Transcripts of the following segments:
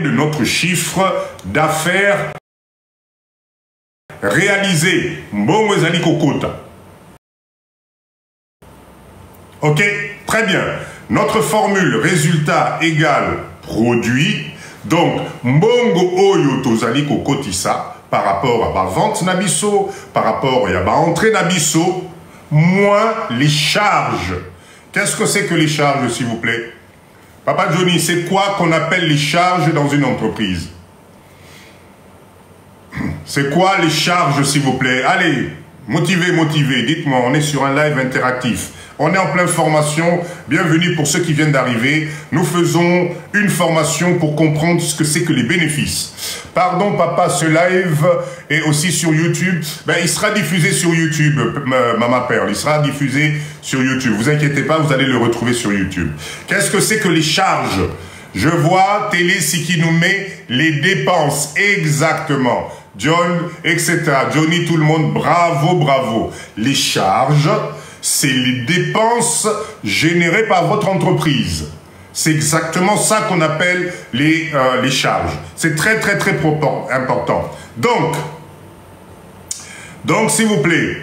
de notre chiffre d'affaires réalisé. Mbongo ezali kokota. Ok, très bien. Notre formule résultat égale produit. Donc, mbongo oyo tozali kokotisa par rapport à ma vente nabiso, par rapport à ma entrée nabiso, moins les charges. Qu'est-ce que c'est que les charges, s'il vous plaît? Papa Johnny, c'est quoi qu'on appelle les charges dans une entreprise? C'est quoi les charges, s'il vous plaît? Allez, motivez, dites-moi, on est sur un live interactif. On est en pleine formation. Bienvenue pour ceux qui viennent d'arriver. Nous faisons une formation pour comprendre ce que c'est que les bénéfices. Pardon, papa, ce live est aussi sur YouTube. Ben, il sera diffusé sur YouTube, Maman Perle. Il sera diffusé sur YouTube. Vous inquiétez pas, vous allez le retrouver sur YouTube. Qu'est-ce que c'est que les charges? Je vois Télé qui nous met les dépenses. Exactement. John, etc. Johnny, tout le monde, bravo, bravo. Les charges, c'est les dépenses générées par votre entreprise. C'est exactement ça qu'on appelle les charges. C'est très, très, très important. Donc, s'il vous plaît,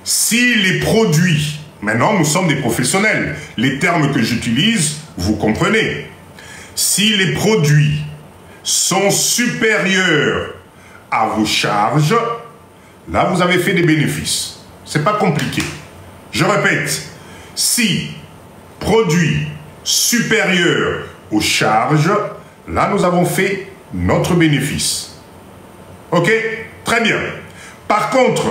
si les produits, maintenant nous sommes des professionnels, les termes que j'utilise, vous comprenez. Si les produits sont supérieurs à vos charges, là vous avez fait des bénéfices. C'est pas compliqué. Je répète, si produit supérieur aux charges, là nous avons fait notre bénéfice. Ok? Très bien. Par contre,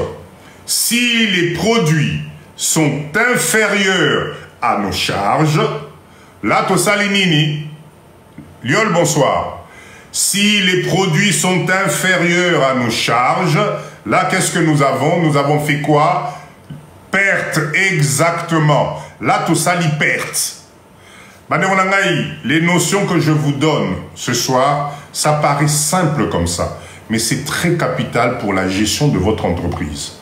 si les produits sont inférieurs à nos charges, là Tosalinini, Liol, bonsoir. Si les produits sont inférieurs à nos charges, là, qu'est-ce que nous avons? Nous avons fait quoi? Perte, exactement. Là, tout ça, les pertes. Les notions que je vous donne ce soir, ça paraît simple comme ça, mais c'est très capital pour la gestion de votre entreprise.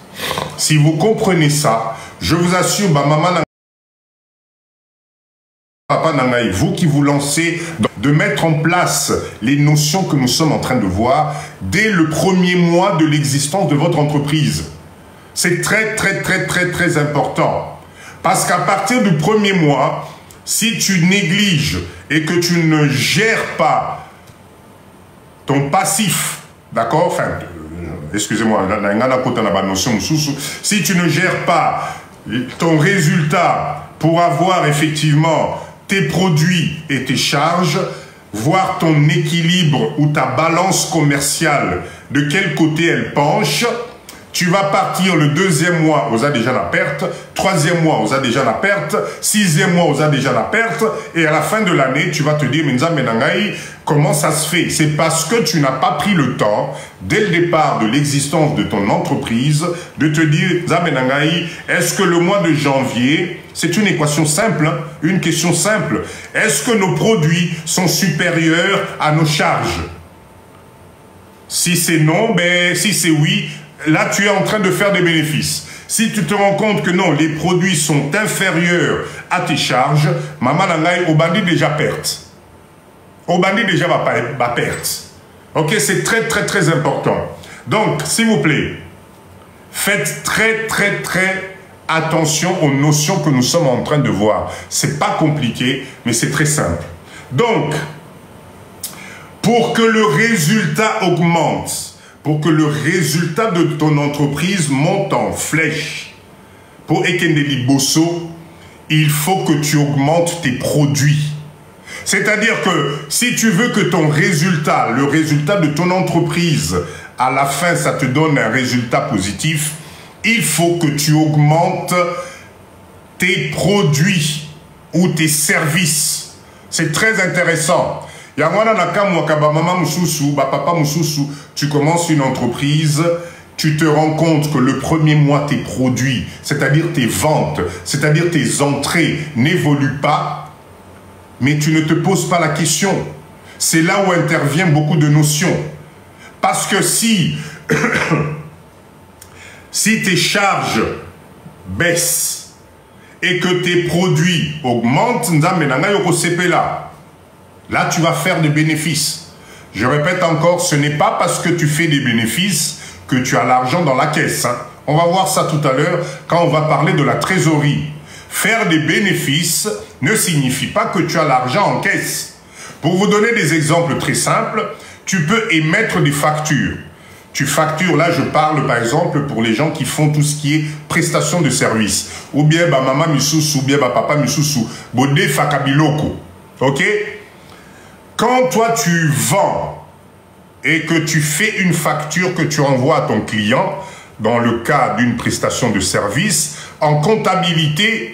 Si vous comprenez ça, je vous assure, maman, papa Nangaï, vous qui vous lancez de mettre en place les notions que nous sommes en train de voir dès le premier mois de l'existence de votre entreprise. C'est très, très, très, très, très important. Parce qu'à partir du premier mois, si tu négliges et que tu ne gères pas ton passif, d'accord? Enfin, excusez-moi, si tu ne gères pas ton résultat pour avoir effectivement tes produits et tes charges, voir ton équilibre ou ta balance commerciale, de quel côté elle penche, tu vas partir le deuxième mois, on a déjà la perte, troisième mois, on a déjà la perte, sixième mois, on a déjà la perte, et à la fin de l'année, tu vas te dire, Menza Menangaï, comment ça se fait? C'est parce que tu n'as pas pris le temps, dès le départ de l'existence de ton entreprise, de te dire, Menza Menangaï, est-ce que le mois de janvier, c'est une équation simple, hein, une question simple, est-ce que nos produits sont supérieurs à nos charges? Si c'est non, ben, si c'est oui, là, tu es en train de faire des bénéfices. Si tu te rends compte que non, les produits sont inférieurs à tes charges, maman nangai, au bandit déjà perte. Au bandit déjà va perte. Ok, c'est très, très, très important. Donc, s'il vous plaît, faites très, très, très attention aux notions que nous sommes en train de voir. C'est pas compliqué, mais c'est très simple. Donc, pour que le résultat augmente, pour que le résultat de ton entreprise monte en flèche, pour Ekendeli Bosso, il faut que tu augmentes tes produits. C'est-à-dire que si tu veux que ton résultat, le résultat de ton entreprise, à la fin, ça te donne un résultat positif, il faut que tu augmentes tes produits ou tes services. C'est très intéressant. Tu commences une entreprise, tu te rends compte que le premier mois, tes produits, c'est-à-dire tes ventes, c'est-à-dire tes entrées, n'évoluent pas, mais tu ne te poses pas la question. C'est là où intervient beaucoup de notions. Parce que si, si tes charges baissent et que tes produits augmentent, Là, tu vas faire des bénéfices. Je répète encore, ce n'est pas parce que tu fais des bénéfices que tu as l'argent dans la caisse. Hein. On va voir ça tout à l'heure quand on va parler de la trésorerie. Faire des bénéfices ne signifie pas que tu as l'argent en caisse. Pour vous donner des exemples très simples, tu peux émettre des factures. Tu factures, là je parle par exemple pour les gens qui font tout ce qui est prestation de service. Ou bien bah, maman misusu, ou bien bah, papa misusu, bodé fakabiloko. Ok? Quand toi tu vends et que tu fais une facture que tu envoies à ton client, dans le cas d'une prestation de service, en comptabilité,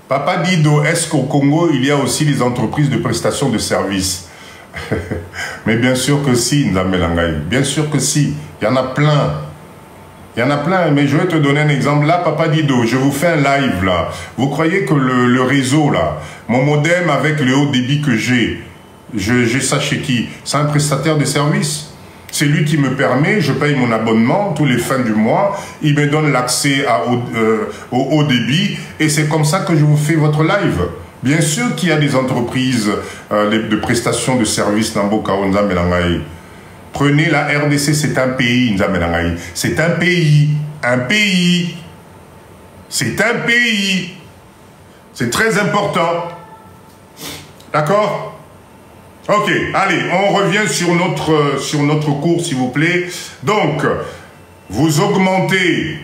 Papa Dido, est-ce qu'au Congo, il y a aussi des entreprises de prestation de services? Mais bien sûr que si, Nzamelangaï. Bien sûr que si. Il y en a plein. Il y en a plein, mais je vais te donner un exemple. Là, Papa Dido, je vous fais un live, là. Vous croyez que le réseau, là, mon modem avec le haut débit que j'ai ça chez qui? C'est un prestataire de services. C'est lui qui me permet, je paye mon abonnement tous les fins du mois, il me donne l'accès au haut débit, et c'est comme ça que je vous fais votre live. Bien sûr qu'il y a des entreprises de prestations de services dans Bokao Nzamelangaï. Prenez la RDC, c'est un pays, Nzamelangaï. C'est un pays. Un pays. C'est un pays. C'est très important. D'accord? Ok, allez, on revient sur notre cours, s'il vous plaît. Donc, vous augmentez,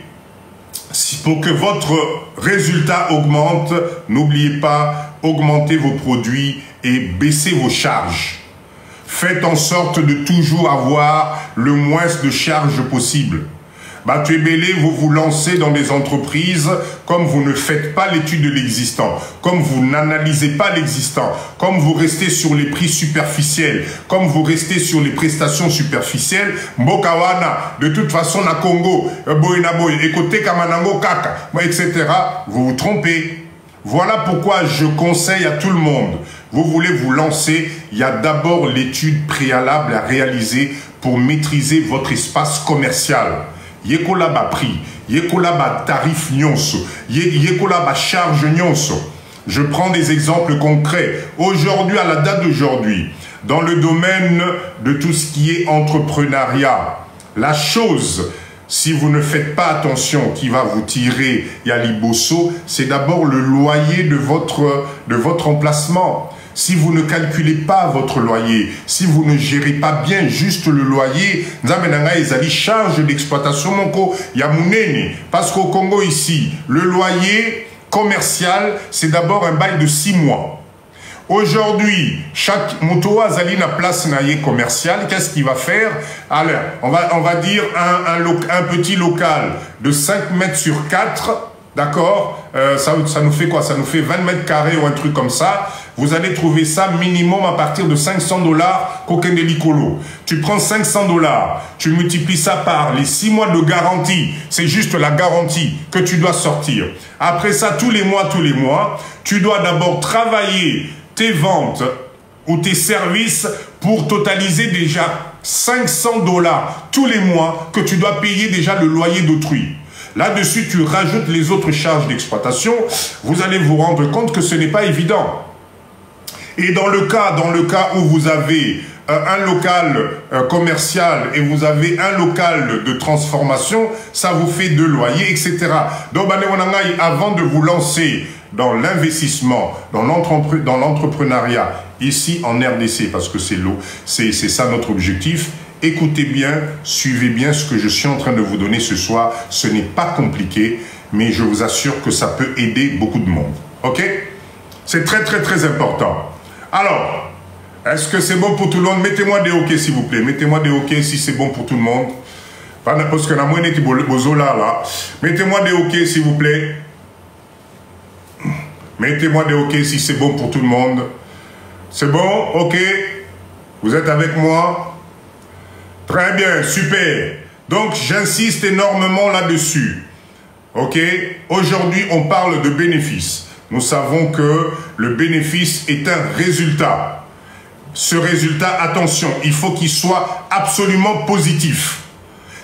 pour que votre résultat augmente, n'oubliez pas, augmentez vos produits et baissez vos charges. Faites en sorte de toujours avoir le moins de charges possible. Batuebele, vous vous lancez dans des entreprises comme vous ne faites pas l'étude de l'existant, comme vous n'analysez pas l'existant, comme vous restez sur les prix superficiels, comme vous restez sur les prestations superficielles. Mbokawana, de toute façon, na Congo, Boinaboy, Ekote Kamanango Kaka, etc. Vous vous trompez. Voilà pourquoi je conseille à tout le monde, vous voulez vous lancer, il y a d'abord l'étude préalable à réaliser pour maîtriser votre espace commercial. Yekola ba prix, yekola ba tarif nyonso, yekola ba charge nyonso. Je prends des exemples concrets. Aujourd'hui, à la date d'aujourd'hui, dans le domaine de tout ce qui est entrepreneuriat, la chose, si vous ne faites pas attention, qui va vous tirer Yaliboso, c'est d'abord le loyer de votre emplacement. Si vous ne calculez pas votre loyer, si vous ne gérez pas bien juste le loyer, charge d'exploitation, parce qu'au Congo ici, le loyer commercial, c'est d'abord un bail de 6 mois. Aujourd'hui, chaque moto Azalina place naïe commercial, qu'est-ce qu'il va faire? Alors, on va dire un petit local de 5 mètres sur 4, d'accord, ça nous fait quoi? Ça nous fait 20 mètres carrés ou un truc comme ça. Vous allez trouver ça minimum à partir de 500 $, Kokendelikolo. Tu prends 500 $, tu multiplies ça par les 6 mois de garantie. C'est juste la garantie que tu dois sortir. Après ça, tous les mois, tu dois d'abord travailler tes ventes ou tes services pour totaliser déjà 500 $ tous les mois que tu dois payer déjà le loyer d'autrui. Là-dessus, tu rajoutes les autres charges d'exploitation. Vous allez vous rendre compte que ce n'est pas évident. Et dans le cas où vous avez un local commercial et vous avez un local de transformation, ça vous fait 2 loyers, etc. Donc, avant de vous lancer dans l'investissement, dans l'entrepreneuriat, ici en RDC, parce que c'est ça notre objectif, écoutez bien, suivez bien ce que je suis en train de vous donner ce soir. Ce n'est pas compliqué, mais je vous assure que ça peut aider beaucoup de monde. Ok? C'est très, très, très important. Alors, est-ce que c'est bon pour tout le monde? Mettez-moi des OK, s'il vous plaît. Mettez-moi des OK si c'est bon pour tout le monde. Parce que la moyenne est là. Mettez-moi des OK, s'il vous plaît. Mettez-moi des OK si c'est bon pour tout le monde. C'est bon? OK? Vous êtes avec moi? Très bien, super. Donc, j'insiste énormément là-dessus. OK? Aujourd'hui, on parle de bénéfices. Nous savons que le bénéfice est un résultat. Ce résultat, attention, il faut qu'il soit absolument positif.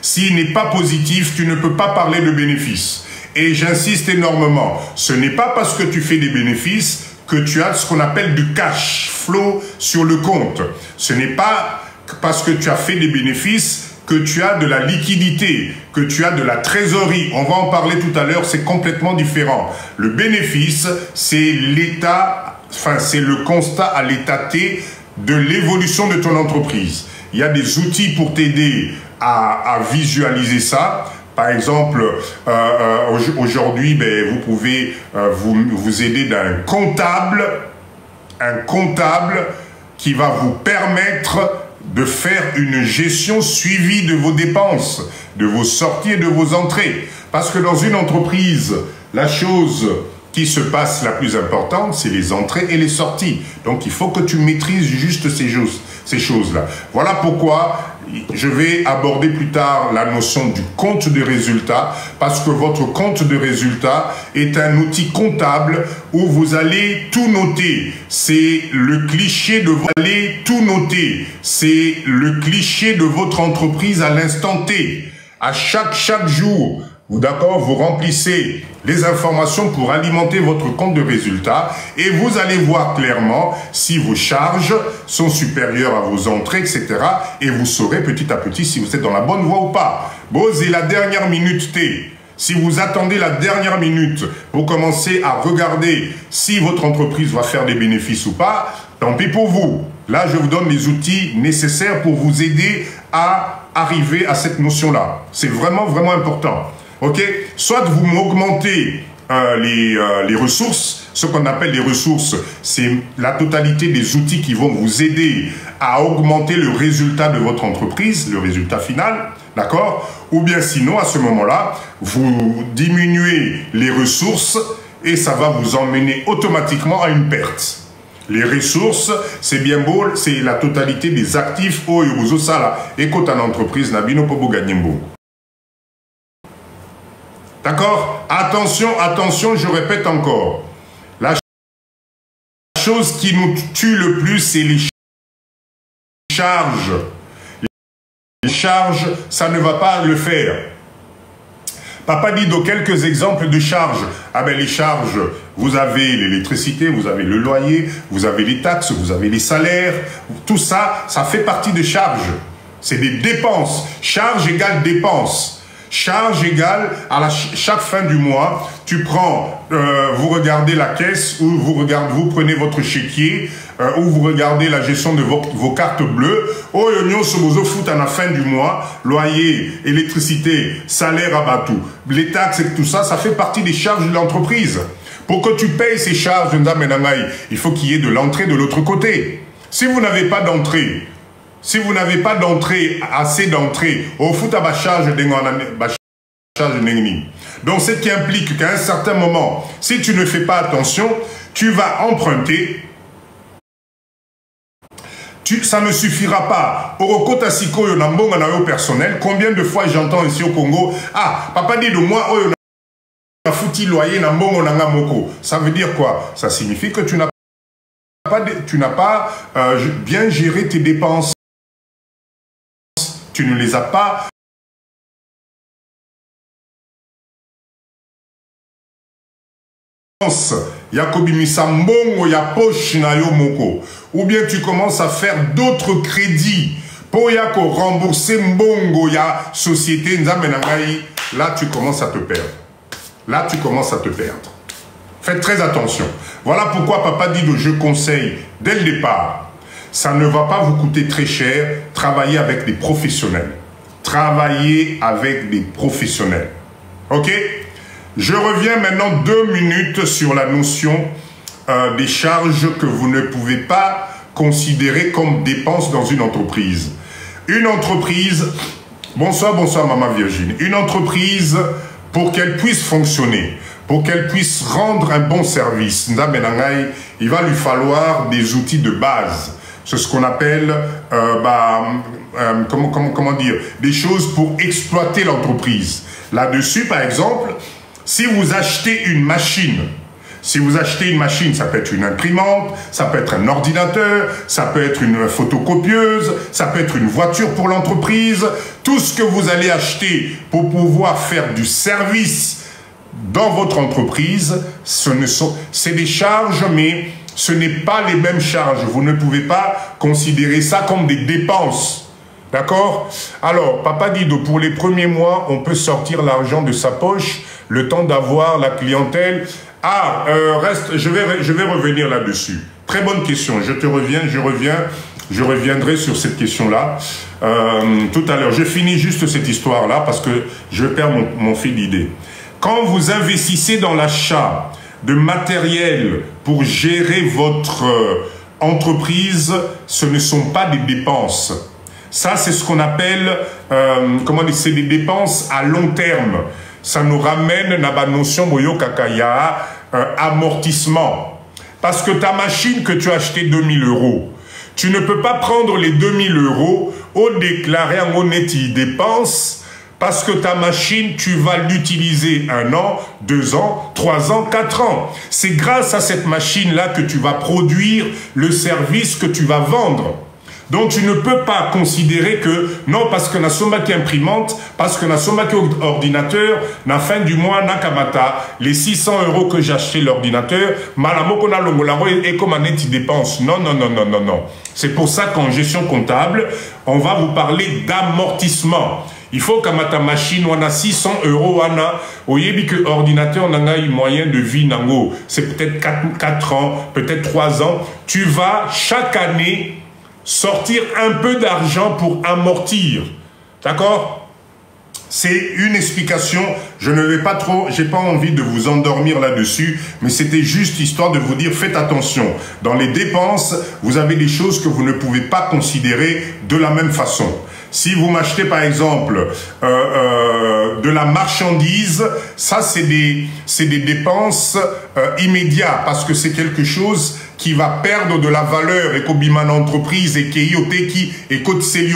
S'il n'est pas positif, tu ne peux pas parler de bénéfice. Et j'insiste énormément, ce n'est pas parce que tu fais des bénéfices que tu as ce qu'on appelle du cash flow sur le compte. Ce n'est pas parce que tu as fait des bénéfices que tu as de la liquidité, que tu as de la trésorerie. On va en parler tout à l'heure, c'est complètement différent. Le bénéfice, c'est l'état, enfin c'est le constat à l'état T de l'évolution de ton entreprise. Il y a des outils pour t'aider à visualiser ça. Par exemple, aujourd'hui, vous pouvez vous aider d'un comptable, un comptable qui va vous permettre de faire une gestion suivie de vos dépenses, de vos sorties et de vos entrées. Parce que dans une entreprise, la chose qui se passe la plus importante, c'est les entrées et les sorties. Donc il faut que tu maîtrises juste ces choses-là. Voilà pourquoi je vais aborder plus tard la notion du compte de résultat, parce que votre compte de résultat est un outil comptable où vous allez tout noter. C'est le cliché de vous allez tout noter. C'est le cliché de votre entreprise à l'instant T. À chaque jour, d'accord, vous remplissez les informations pour alimenter votre compte de résultat et vous allez voir clairement si vos charges sont supérieures à vos entrées, etc. Et vous saurez petit à petit si vous êtes dans la bonne voie ou pas. Bon, c'est la dernière minute T. Si vous attendez la dernière minute pour commencer à regarder si votre entreprise va faire des bénéfices ou pas, tant pis pour vous. Là, je vous donne les outils nécessaires pour vous aider à arriver à cette notion-là. C'est vraiment, vraiment important. Ok, soit vous m'augmentez les ressources, ce qu'on appelle les ressources, c'est la totalité des outils qui vont vous aider à augmenter le résultat de votre entreprise, le résultat final, d'accord? Ou bien sinon, à ce moment-là, vous diminuez les ressources et ça va vous emmener automatiquement à une perte. Les ressources, c'est bien beau, c'est la totalité des actifs au Yogosala et quand en entreprise, Nabino Pobo Gagnembo. D'accord? Attention, attention, je répète encore. La chose qui nous tue le plus, c'est les charges. Les charges, ça ne va pas le faire. Papa dit dans quelques exemples de charges. Ah ben les charges, vous avez l'électricité, vous avez le loyer, vous avez les taxes, vous avez les salaires. Tout ça, ça fait partie de charges. C'est des dépenses. Charge égale dépenses. Charge égale à chaque fin du mois, tu prends, vous regardez la caisse ou vous prenez votre chéquier ou vous regardez la gestion de vos cartes bleues. Oh, yon sobozo fout à la fin du mois, loyer, électricité, salaire à batou, les taxes et tout ça, ça fait partie des charges de l'entreprise. Pour que tu payes ces charges, il faut qu'il y ait de l'entrée de l'autre côté. Si vous n'avez pas d'entrée, si vous n'avez pas d'entrée, assez d'entrée, au foot à charge de donc, ce qui implique qu'à un certain moment, si tu ne fais pas attention, tu vas emprunter. Ça ne suffira pas. Orokota siko yo nambonga na yo personnel. Combien de fois j'entends ici au Congo, ah, papa dit de moi, oh, yo fouti loyer nambongo nanga moko. Ça veut dire quoi? Ça signifie que tu n'as pas bien géré tes dépenses. Tu ne les as pas Yakobimisa mbongo ya poche na yo moko. Ou bien tu commences à faire d'autres crédits pour yako rembourser mbongo ya société nzambe na ngai. Là tu commences à te perdre. Là tu commences à te perdre. Faites très attention. Voilà pourquoi papa dit que je conseille dès le départ. Ça ne va pas vous coûter très cher. Travailler avec des professionnels. Travailler avec des professionnels. Ok? Je reviens maintenant 2 minutes sur la notion des charges que vous ne pouvez pas considérer comme dépenses dans une entreprise. Une entreprise, bonsoir maman Virginie, une entreprise pour qu'elle puisse fonctionner, pour qu'elle puisse rendre un bon service, il va lui falloir des outils de base. C'est ce qu'on appelle, comment dire, des choses pour exploiter l'entreprise. Là-dessus, par exemple, si vous achetez une machine, ça peut être une imprimante, ça peut être un ordinateur, ça peut être une photocopieuse, ça peut être une voiture pour l'entreprise. Tout ce que vous allez acheter pour pouvoir faire du service dans votre entreprise, c'est des charges, mais ce n'est pas les mêmes charges. Vous ne pouvez pas considérer ça comme des dépenses. D'accord? Alors, Papa Dido, pour les premiers mois, on peut sortir l'argent de sa poche, le temps d'avoir la clientèle. Ah, je vais revenir là-dessus. Très bonne question. Je reviendrai sur cette question-là tout à l'heure. Je finis juste cette histoire-là parce que je perds mon fil d'idée. Quand vous investissez dans l'achat de matériel pour gérer votre entreprise, ce ne sont pas des dépenses. Ça, c'est ce qu'on appelle, c'est des dépenses à long terme. Ça nous ramène à la notion de kakaya, amortissement. Parce que ta machine que tu as acheté 2000 €, tu ne peux pas prendre les 2000 € au déclarer en honnête dépenses parce que ta machine, tu vas l'utiliser 1 an, 2 ans, 3 ans, 4 ans. C'est grâce à cette machine-là que tu vas produire le service que tu vas vendre. Donc tu ne peux pas considérer que non, parce que na sombaki imprimante, parce que na sombaki ordinateur, na fin du mois na kamata les 600 € que j'ai acheté l'ordinateur, malamoko na longolango et comme année dépense. Non, non, non, non, non, non. C'est pour ça qu'en gestion comptable, on va vous parler d'amortissement. Il faut que ta machine, on a 600 €, au yebi que ordinateur, on a une moyenne de vie, c'est peut-être 4 ans, peut-être 3 ans. Tu vas chaque année sortir un peu d'argent pour amortir. D'accord? C'est une explication. Je ne vais pas trop, j'ai pas envie de vous endormir là-dessus, mais c'était juste histoire de vous dire, faites attention. Dans les dépenses, vous avez des choses que vous ne pouvez pas considérer de la même façon. Si vous m'achetez par exemple de la marchandise, ça c'est des dépenses immédiates parce que c'est quelque chose qui va perdre de la valeur et qu'obiman entreprise et qui et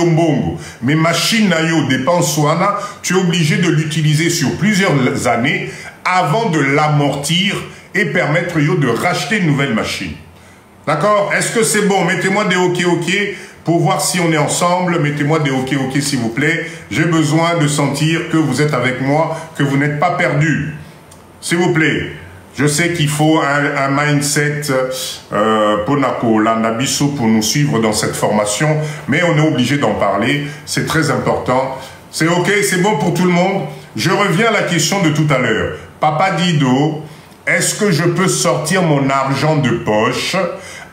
mbongo. Mais machine nayo dépense soana, tu es obligé de l'utiliser sur plusieurs années avant de l'amortir et permettre yo de racheter une nouvelle machine. D'accord? Est-ce que c'est bon? Mettez-moi des OK. Pour voir si on est ensemble, mettez-moi des OK s'il vous plaît. J'ai besoin de sentir que vous êtes avec moi, que vous n'êtes pas perdu. S'il vous plaît. Je sais qu'il faut un mindset pour nous suivre dans cette formation, mais on est obligé d'en parler. C'est très important. C'est OK, c'est bon pour tout le monde. Je reviens à la question de tout à l'heure. Papa Dido, est-ce que je peux sortir mon argent de poche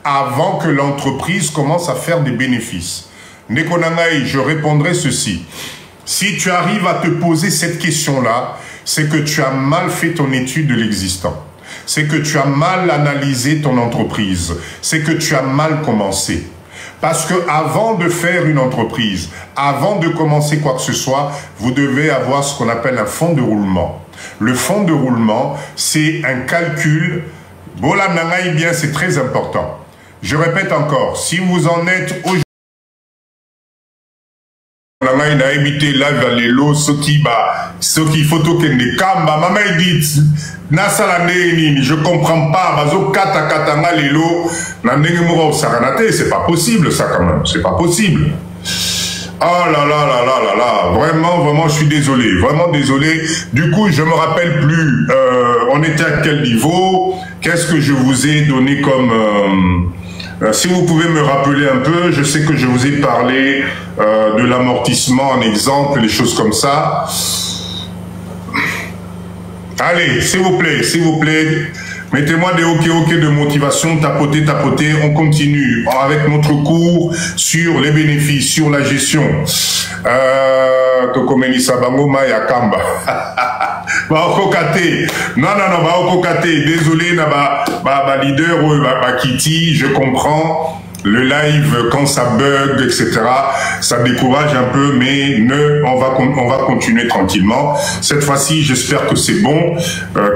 avant que l'entreprise commence à faire des bénéfices? Nekonangai, je répondrai ceci. Si tu arrives à te poser cette question-là, c'est que tu as mal fait ton étude de l'existant. C'est que tu as mal analysé ton entreprise. C'est que tu as mal commencé. Parce que avant de faire une entreprise, avant de commencer quoi que ce soit, vous devez avoir ce qu'on appelle un fonds de roulement. Le fonds de roulement, c'est un calcul. Bola nangai bien, c'est très important. Je répète encore, si vous en êtes aujourd'hui, je comprends pas, c'est pas possible ça quand même, c'est pas possible. Oh là là là là là là, vraiment je suis désolé, vraiment désolé. Du coup je me rappelle plus, on était à quel niveau, qu'est-ce que je vous ai donné comme... si vous pouvez me rappeler un peu, je sais que je vous ai parlé de l'amortissement en exemple, les choses comme ça. Allez, s'il vous plaît, mettez-moi des OK de motivation, tapotez, on continue avec notre cours sur les bénéfices, sur la gestion. Tokomelisa Bangoma Yakamba. Non, désolé, leader, Kitty, je comprends. Le live, quand ça bug, etc., ça décourage un peu, mais on va continuer tranquillement. Cette fois-ci, j'espère que c'est bon,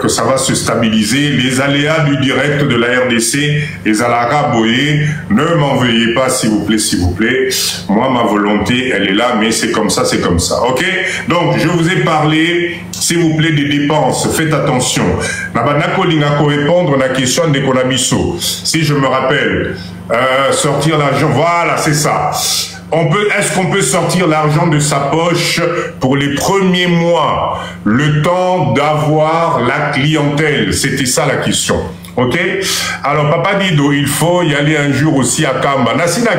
que ça va se stabiliser. Les aléas du direct de la RDC, les alara boyés, ne m'en veuillez pas, s'il vous plaît. Moi, ma volonté, elle est là, mais c'est comme ça, ok? Donc, je vous ai parlé, s'il vous plaît, des dépenses. Faites attention. Nabanako Lingako répondre à la question de Konabiso. Si je me rappelle, sortir l'argent, voilà, c'est ça. Est-ce qu'on peut sortir l'argent de sa poche pour les premiers mois, le temps d'avoir la clientèle? C'était ça la question. Ok? Alors, Papa Dido, il faut y aller un jour aussi à Kamba. Nassina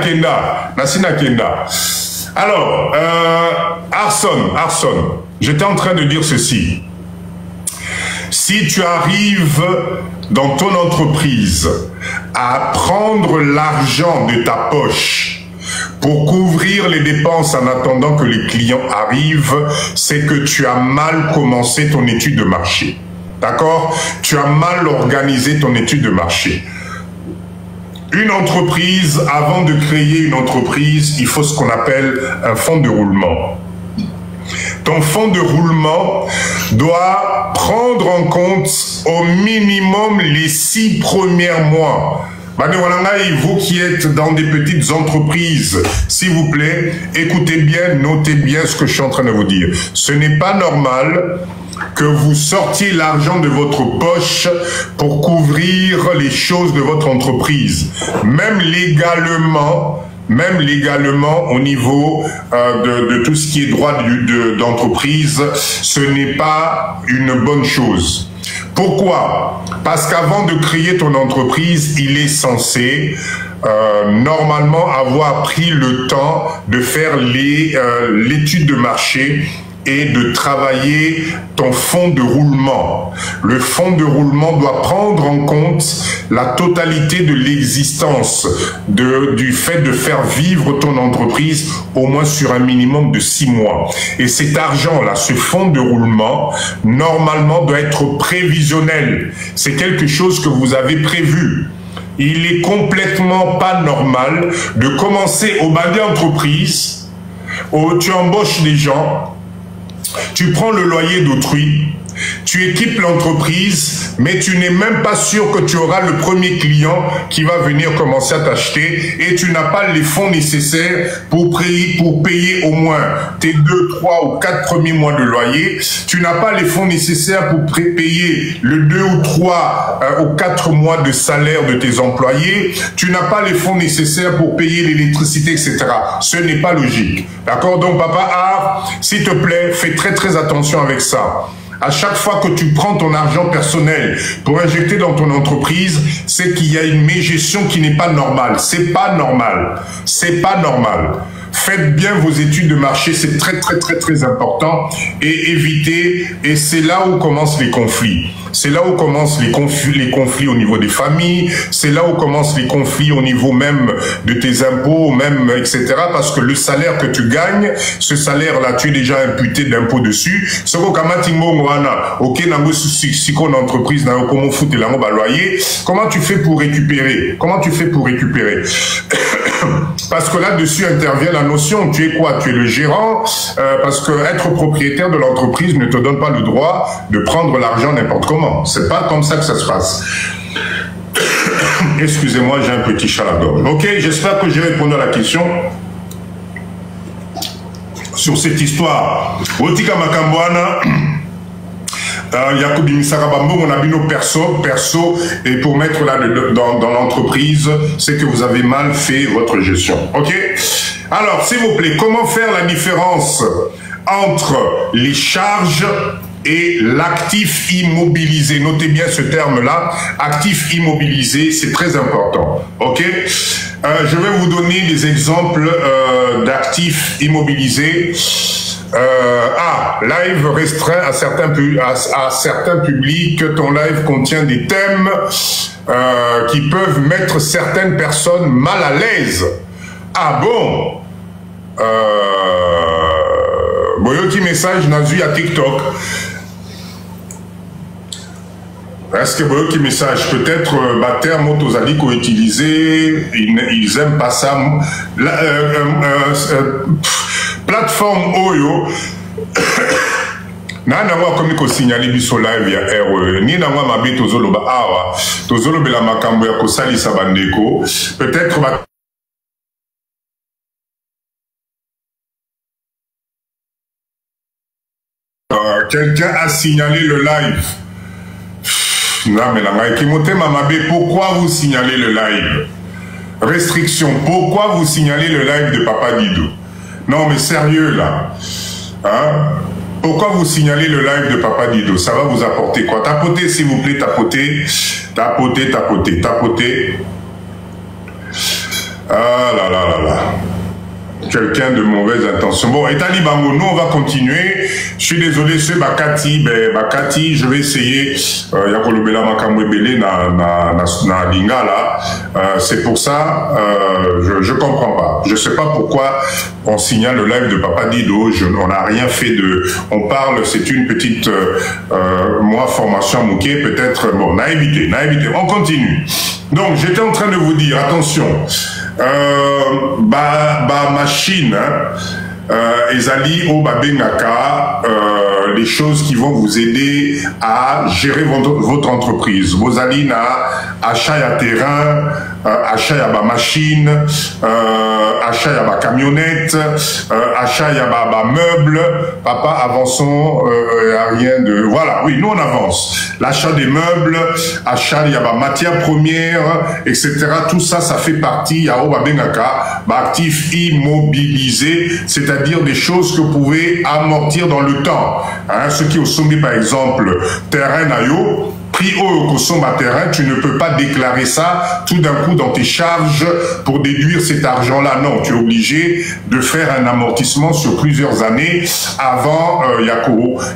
Kenda. Alors, Arson, j'étais en train de dire ceci. Si tu arrives dans ton entreprise à prendre l'argent de ta poche pour couvrir les dépenses en attendant que les clients arrivent, c'est que tu as mal commencé ton étude de marché. D'accord? Tu as mal organisé ton étude de marché. Une entreprise, avant de créer une entreprise, il faut ce qu'on appelle un fonds de roulement. Ton fonds de roulement doit prendre en compte au minimum les 6 premiers mois. Vous qui êtes dans des petites entreprises, s'il vous plaît, écoutez bien, notez bien ce que je suis en train de vous dire. Ce n'est pas normal que vous sortiez l'argent de votre poche pour couvrir les choses de votre entreprise. Même légalement au niveau de tout ce qui est droit d'entreprise, ce n'est pas une bonne chose. Pourquoi? Parce qu'avant de créer ton entreprise, il est censé normalement avoir pris le temps de faire l'étude de marché et de travailler ton fonds de roulement. Le fonds de roulement doit prendre en compte la totalité de l'existence du fait de faire vivre ton entreprise au moins sur un minimum de 6 mois. Et cet argent-là, ce fonds de roulement, normalement doit être prévisionnel. C'est quelque chose que vous avez prévu. Il est complètement pas normal de commencer au bas d'entreprise, où tu embauches des gens, tu prends le loyer d'autrui, tu équipes l'entreprise, mais tu n'es même pas sûr que tu auras le premier client qui va venir commencer à t'acheter et tu n'as pas les fonds nécessaires pour payer au moins tes 2, 3 ou 4 premiers mois de loyer. Tu n'as pas les fonds nécessaires pour payer le 2 ou 3 ou 4 mois de salaire de tes employés. Tu n'as pas les fonds nécessaires pour payer l'électricité, etc. Ce n'est pas logique. D'accord? Donc, papa, s'il te plaît, fais très très attention avec ça. À chaque fois que tu prends ton argent personnel pour injecter dans ton entreprise, c'est qu'il y a une mégestion qui n'est pas normale. C'est pas normal. C'est pas normal. Faites bien vos études de marché, c'est très très très très important, et évitez, et c'est là où commencent les conflits. C'est là où commencent les conflits au niveau des familles, c'est là où commencent les conflits au niveau même de tes impôts, même, etc. Parce que le salaire que tu gagnes, ce salaire-là, tu es déjà imputé d'impôts dessus. Ce qu'on entreprise, comment tu fais pour récupérer? Comment tu fais pour récupérer? Parce que là-dessus intervient la notion, tu es quoi? Tu es le gérant, parce que être propriétaire de l'entreprise ne te donne pas le droit de prendre l'argent n'importe comment. C'est pas comme ça que ça se passe. Excusez-moi, j'ai un petit chat à la gorge. Ok, j'espère que j'ai répondu à la question sur cette histoire. Otika Makambouana. Yakubi Misaka Bambo, on a vu nos perso, et pour mettre là dans l'entreprise, c'est que vous avez mal fait votre gestion. Ok? Alors, s'il vous plaît, comment faire la différence entre les charges et l'actif immobilisé? Notez bien ce terme-là, actif immobilisé, c'est très important. Ok? Je vais vous donner des exemples d'actifs immobilisés. Live restreint à certains publics. Ton live contient des thèmes qui peuvent mettre certaines personnes mal à l'aise. Ah bon? Boyoki message nazu à TikTok. Est-ce que Boyoki message peut-être terme autosadico utilisé, ils aiment pas ça. Plateforme Oyo nana wa komi ko signaler biso live ya RE ni na wa mabe tozoloba awa tozolobela makambo ya kosalisa bandeko peut-être quelqu'un a signalé le live. Non mais la maïki motema mabe, pourquoi vous signalez le live? Restriction. Pourquoi vous signalez le live de Papa Dido? Non, mais sérieux, là. Hein? Pourquoi vous signalez le live de Papa Dido? Ça va vous apporter quoi? Tapotez, s'il vous plaît, tapotez. Tapotez, tapotez, tapotez. Ah là là là là. Quelqu'un de mauvaise intention. Bon, et Talibango, nous on va continuer. Je suis désolé, c'est Bakati. Bakati, je vais essayer. Yakolobela Makamwebele na Lingala. C'est pour ça, je comprends pas. Je sais pas pourquoi on signale le live de Papa Dido. On n'a rien fait de. On parle, c'est une petite. Moi, formation Mouké, peut-être. Bon, n'a évité. On continue. Donc, j'étais en train de vous dire, attention. Machine, Ezali au Babengaka, les choses qui vont vous aider à gérer votre entreprise. Vos alines à achat à terrain, achat à machine, achat à camionnette, achat à meubles. Papa, avançons, y a rien de... Voilà, oui, nous on avance. L'achat des meubles, achat à matières premières, etc. Tout ça, ça fait partie, à Babengaka, actifs immobilisés, c'est-à-dire des choses que vous pouvez amortir dans le temps. Hein, ceux qui ont soumis, par exemple, terrain nayo, prix au terrain, tu ne peux pas déclarer ça tout d'un coup dans tes charges pour déduire cet argent-là. Non, tu es obligé de faire un amortissement sur plusieurs années avant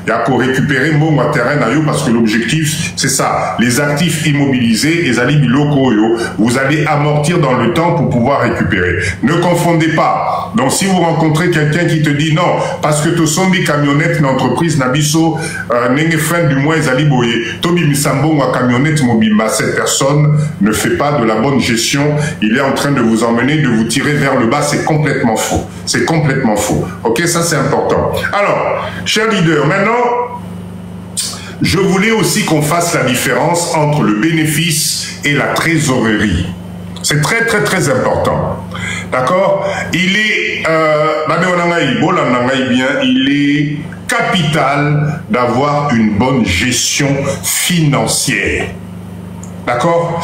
Yako récupérer mon terrain parce que l'objectif, c'est ça. Les actifs immobilisés, les alibis locaux, vous allez amortir dans le temps pour pouvoir récupérer. Ne confondez pas. Donc, si vous rencontrez quelqu'un qui te dit non, parce que tu sommes camionnette, une entreprise, Nabiso, n'est fin du mois, les aliboyés, Tobi Sambon à camionnette mobile, cette personne ne fait pas de la bonne gestion, il est en train de vous emmener, de vous tirer vers le bas, c'est complètement faux. C'est complètement faux. Ok, ça c'est important. Alors, chers leaders, maintenant, je voulais aussi qu'on fasse la différence entre le bénéfice et la trésorerie. C'est très très très important. D'accord? Il est, il est capital d'avoir une bonne gestion financière. D'accord?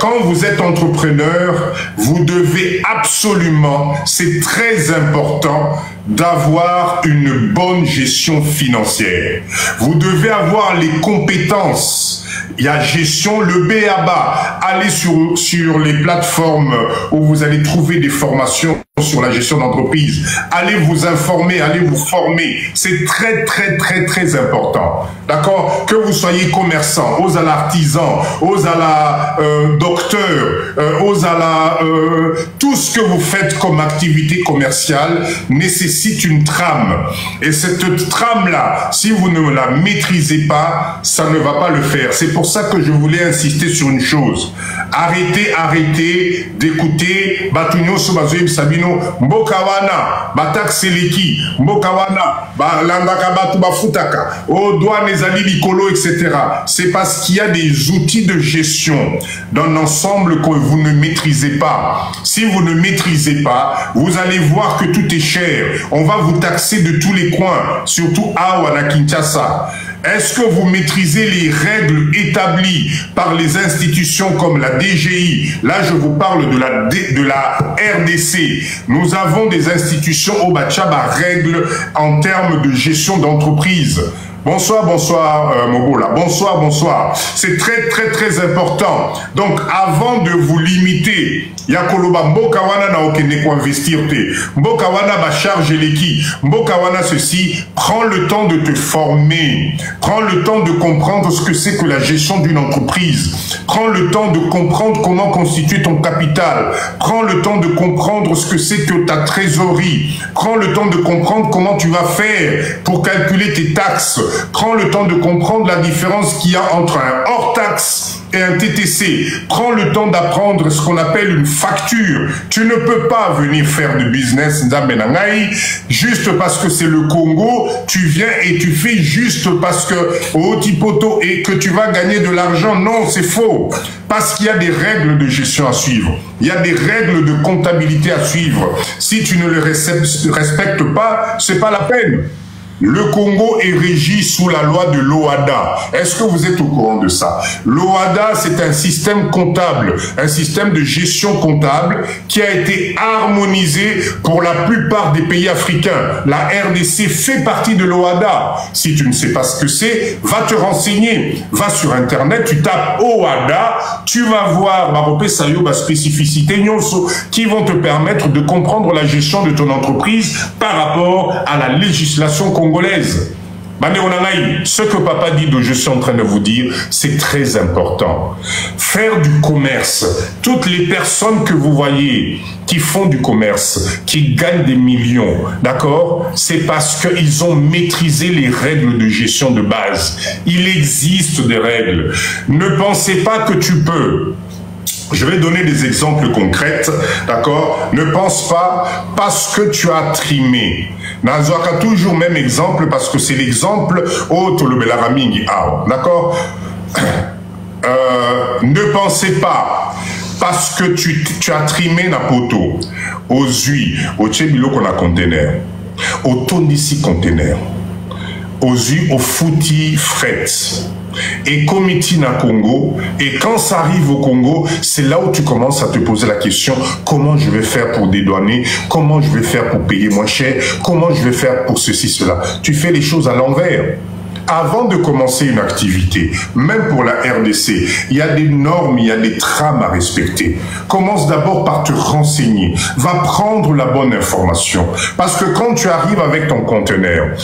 Quand vous êtes entrepreneur, vous devez absolument, c'est très important, d'avoir une bonne gestion financière. Vous devez avoir les compétences. Il y a gestion, le B.A.B.A. Allez sur les plateformes où vous allez trouver des formations sur la gestion d'entreprise. Allez vous informer, allez vous former. C'est très, très, très, très important. D'accord? Que vous soyez commerçant, aux à l'artisan, aux à la docteur, aux à la... tout ce que vous faites comme activité commerciale nécessite une trame. Et cette trame-là, si vous ne la maîtrisez pas, ça ne va pas le faire. C'est pour ça que je voulais insister sur une chose. Arrêtez d'écouter Batunyo Sobazoïb Sabino, Mbokawana, Batak Seleki, Mbokawana, Landaka Batu Bafutaka, Odouane Ezali Likolo, etc. C'est parce qu'il y a des outils de gestion d'un ensemble que vous ne maîtrisez pas. Si vous ne maîtrisez pas, vous allez voir que tout est cher. On va vous taxer de tous les coins, surtout à Kinshasa. Est-ce que vous maîtrisez les règles établies par les institutions comme la DGI? Là, je vous parle de la RDC. Nous avons des institutions au Bachaba règles en termes de gestion d'entreprise. Bonsoir, bonsoir Mobola. Bonsoir, bonsoir. C'est très, très, très important. Donc, avant de vous limiter, Yakoloba Mbokawana na okene ko investir te. Mbokawana ba charge l'équipe. Mbokawana ceci, prends le temps de te former. Prends le temps de comprendre ce que c'est que la gestion d'une entreprise. Prends le temps de comprendre comment constituer ton capital. Prends le temps de comprendre ce que c'est que ta trésorerie. Prends le temps de comprendre comment tu vas faire pour calculer tes taxes. Prends le temps de comprendre la différence qu'il y a entre un hors-taxe et un TTC. Prends le temps d'apprendre ce qu'on appelle une facture. Tu ne peux pas venir faire du business juste parce que c'est le Congo. Tu viens et tu fais juste parce que au Tipoto et que tu vas gagner de l'argent. Non, c'est faux. Parce qu'il y a des règles de gestion à suivre. Il y a des règles de comptabilité à suivre. Si tu ne les respectes pas, c'est pas la peine. Le Congo est régi sous la loi de l'OHADA. Est-ce que vous êtes au courant de ça? L'OHADA, c'est un système comptable, un système de gestion comptable qui a été harmonisé pour la plupart des pays africains. La RDC fait partie de l'OHADA. Si tu ne sais pas ce que c'est, va te renseigner. Va sur Internet, tu tapes OHADA, tu vas voir ma spécificité qui vont te permettre de comprendre la gestion de ton entreprise par rapport à la législation congolaise. Ce que papa dit, je suis en train de vous dire, c'est très important. Faire du commerce, toutes les personnes que vous voyez qui font du commerce, qui gagnent des millions, d'accord, c'est parce qu'ils ont maîtrisé les règles de gestion de base. Il existe des règles. Ne pensez pas que tu peux. Je vais donner des exemples concrets, d'accord? Ne pense pas parce que tu as trimé. Nazwaka toujours même exemple parce que c'est l'exemple au Tolobelaramingi, d'accord? Ne pensez pas parce que tu as trimé na poto aux huiles, au tchébilo qu'on a conteneur, au tondisi conteneur, aux huiles, au fouti fret. Et comité na Congo, et quand ça arrive au Congo, c'est là où tu commences à te poser la question, comment je vais faire pour dédouaner, comment je vais faire pour payer moins cher, comment je vais faire pour ceci, cela. Tu fais les choses à l'envers. Avant de commencer une activité, même pour la RDC, il y a des normes, il y a des trames à respecter. Commence d'abord par te renseigner. Va prendre la bonne information. Parce que quand tu arrives avec ton conteneur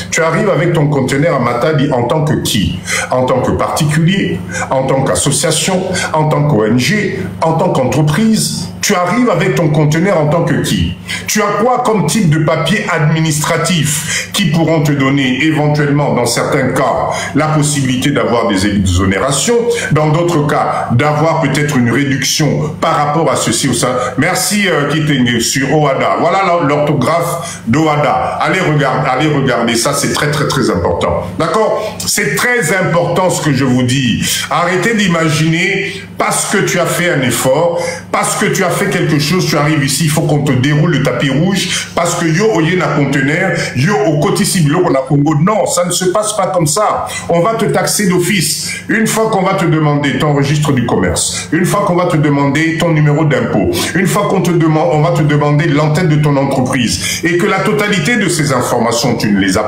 à Matadi en tant que qui? En tant que particulier, en tant qu'association, en tant qu'ONG, en tant qu'entreprise. Tu arrives avec ton conteneur en tant que qui? Tu as quoi comme type de papier administratif qui pourront te donner éventuellement, dans certains cas, la possibilité d'avoir des exonérations, dans d'autres cas, d'avoir peut-être une réduction par rapport à ceci ou ça. Merci Kitenge sur OHADA. Voilà l'orthographe d'OHADA. Allez regarder ça, c'est très très très important. D'accord? C'est très important ce que je vous dis. Arrêtez d'imaginer parce que tu as fait un effort, parce que tu as fait quelque chose, tu arrives ici, il faut qu'on te déroule le tapis rouge, parce que yo oye na conteneur, yo au côté cibilo qu'on a Congo. Non, ça ne se passe pas comme ça. On va te taxer d'office. Une fois qu'on va te demander ton registre du commerce, une fois qu'on va te demander ton numéro d'impôt, une fois qu'on on va te demander l'entête de ton entreprise, et que la totalité de ces informations, tu ne les as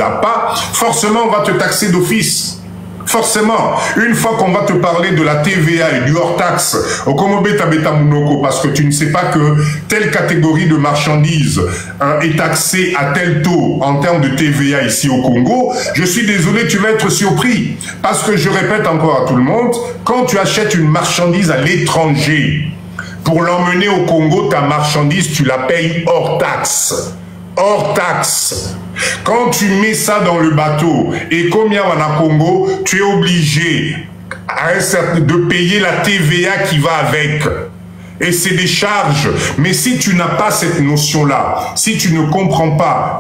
pas, forcément on va te taxer d'office. Forcément, une fois qu'on va te parler de la TVA et du hors-taxe, parce que tu ne sais pas que telle catégorie de marchandises est taxée à tel taux en termes de TVA ici au Congo, je suis désolé, tu vas être surpris. Parce que je répète encore à tout le monde, quand tu achètes une marchandise à l'étranger, pour l'emmener au Congo, ta marchandise, tu la payes hors taxe. Hors taxe. Quand tu mets ça dans le bateau et comme il y a en Congo, tu es obligé de payer la TVA qui va avec. Et c'est des charges. Mais si tu n'as pas cette notion-là, si tu ne comprends pas,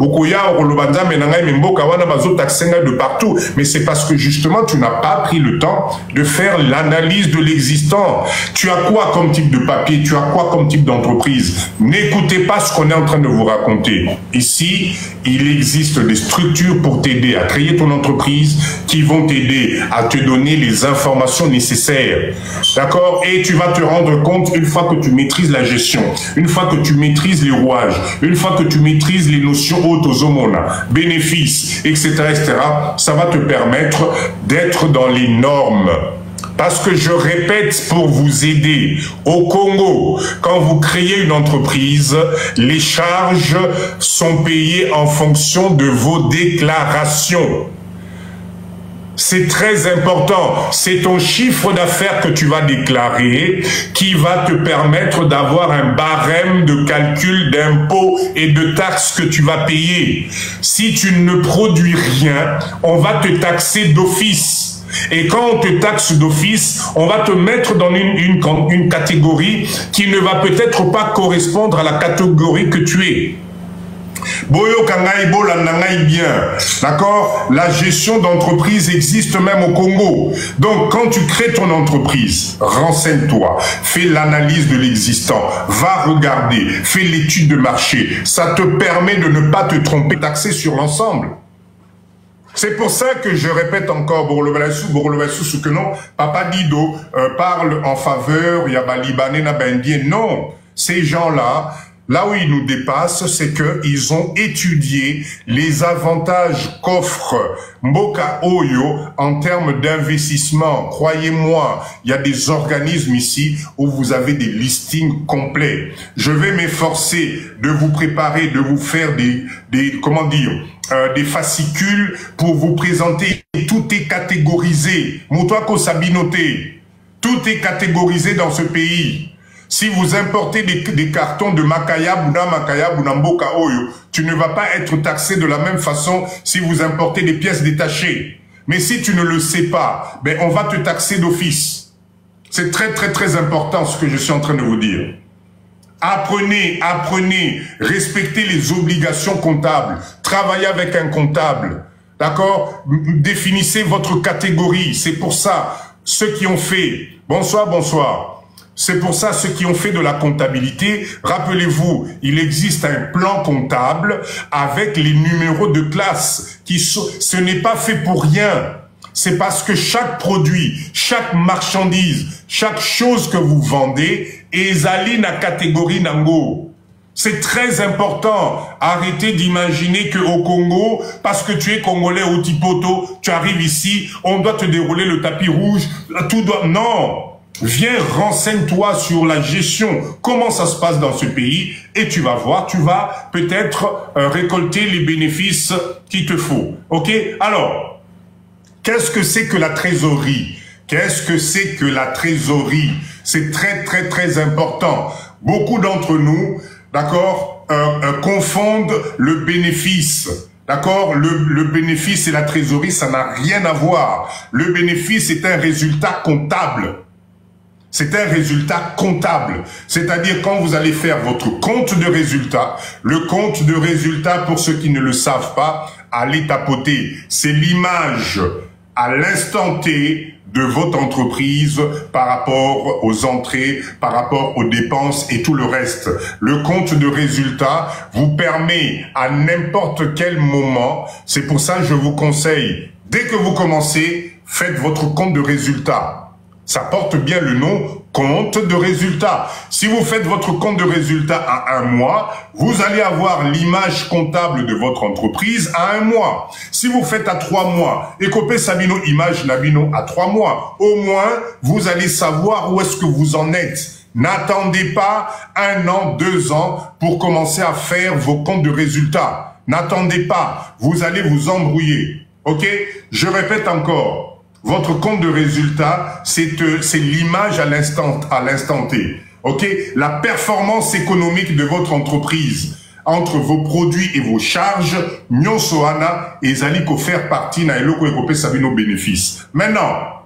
de partout, mais c'est parce que justement tu n'as pas pris le temps de faire l'analyse de l'existant. Tu as quoi comme type de papier? Tu as quoi comme type d'entreprise? N'écoutez pas ce qu'on est en train de vous raconter. Ici, il existe des structures pour t'aider à créer ton entreprise qui vont t'aider à te donner les informations nécessaires. D'accord? Et tu vas te rendre compte une fois que tu maîtrises la gestion, une fois que tu maîtrises les rouages, une fois que tu maîtrises les notions hautes aux homona, bénéfices, etc., etc., ça va te permettre d'être dans les normes. Parce que je répète pour vous aider, au Congo, quand vous créez une entreprise, les charges sont payées en fonction de vos déclarations. C'est très important. C'est ton chiffre d'affaires que tu vas déclarer qui va te permettre d'avoir un barème de calcul d'impôts et de taxes que tu vas payer. Si tu ne produis rien, on va te taxer d'office. Et quand on te taxe d'office, on va te mettre dans une catégorie qui ne va peut-être pas correspondre à la catégorie que tu es. Boyo Kangai Bola Nangai bien. D'accord? La gestion d'entreprise existe même au Congo. Donc, quand tu crées ton entreprise, renseigne-toi, fais l'analyse de l'existant, va regarder, fais l'étude de marché. Ça te permet de ne pas te tromper, d'axer sur l'ensemble. C'est pour ça que je répète encore, ce que non, Papa Dido parle en faveur, il y a des Libanais, Indien. Non, ces gens-là, là où ils nous dépassent, c'est qu'ils ont étudié les avantages qu'offre Mboka Oyo en termes d'investissement. Croyez-moi, il y a des organismes ici où vous avez des listings complets. Je vais m'efforcer de vous préparer, de vous faire comment dire, des fascicules pour vous présenter. Tout est catégorisé. Moutouako Sabinoté. Tout est catégorisé dans ce pays. Si vous importez des cartons de Makaya, ou Mboka Oyo, tu ne vas pas être taxé de la même façon si vous importez des pièces détachées. Mais si tu ne le sais pas, ben on va te taxer d'office. C'est très très très important ce que je suis en train de vous dire. Apprenez, respectez les obligations comptables, travaillez avec un comptable, d'accord? Définissez votre catégorie, c'est pour ça, ceux qui ont fait, bonsoir, c'est pour ça, ceux qui ont fait de la comptabilité, rappelez-vous, il existe un plan comptable avec les numéros de classe, ce n'est pas fait pour rien. C'est parce que chaque produit, chaque marchandise, chaque chose que vous vendez est allée dans la catégorie Nango. C'est très important. Arrêtez d'imaginer qu'au Congo, parce que tu es Congolais au Tipoto, tu arrives ici, on doit te dérouler le tapis rouge, tout doit... Non! Viens, renseigne-toi sur la gestion, comment ça se passe dans ce pays, et tu vas voir, tu vas peut-être récolter les bénéfices qu'il te faut. Ok? Alors, qu'est-ce que c'est que la trésorerie? Qu'est-ce que c'est que la trésorerie? C'est très, très, très important. Beaucoup d'entre nous, d'accord, confondent le bénéfice. D'accord? Le bénéfice et la trésorerie, ça n'a rien à voir. Le bénéfice est un résultat comptable. C'est un résultat comptable. C'est-à-dire quand vous allez faire votre compte de résultat, le compte de résultat, pour ceux qui ne le savent pas, allez tapoter. C'est l'image à l'instant T de votre entreprise par rapport aux entrées, par rapport aux dépenses et tout le reste. Le compte de résultat vous permet à n'importe quel moment, c'est pour ça que je vous conseille, dès que vous commencez, faites votre compte de résultat. Ça porte bien le nom compte de résultat. Si vous faites votre compte de résultat à 1 mois, vous allez avoir l'image comptable de votre entreprise à 1 mois. Si vous faites à 3 mois, Ekopé Sabino image Nabino à 3 mois, au moins, vous allez savoir où est-ce que vous en êtes. N'attendez pas 1 an, 2 ans pour commencer à faire vos comptes de résultat. N'attendez pas, vous allez vous embrouiller. Ok? Je répète encore. Votre compte de résultat, c'est l'image à l'instant T. Ok? La performance économique de votre entreprise entre vos produits et vos charges, Nyonsoana et Zaliko faire partie na eloko ekopé sabino bénéfice. Maintenant,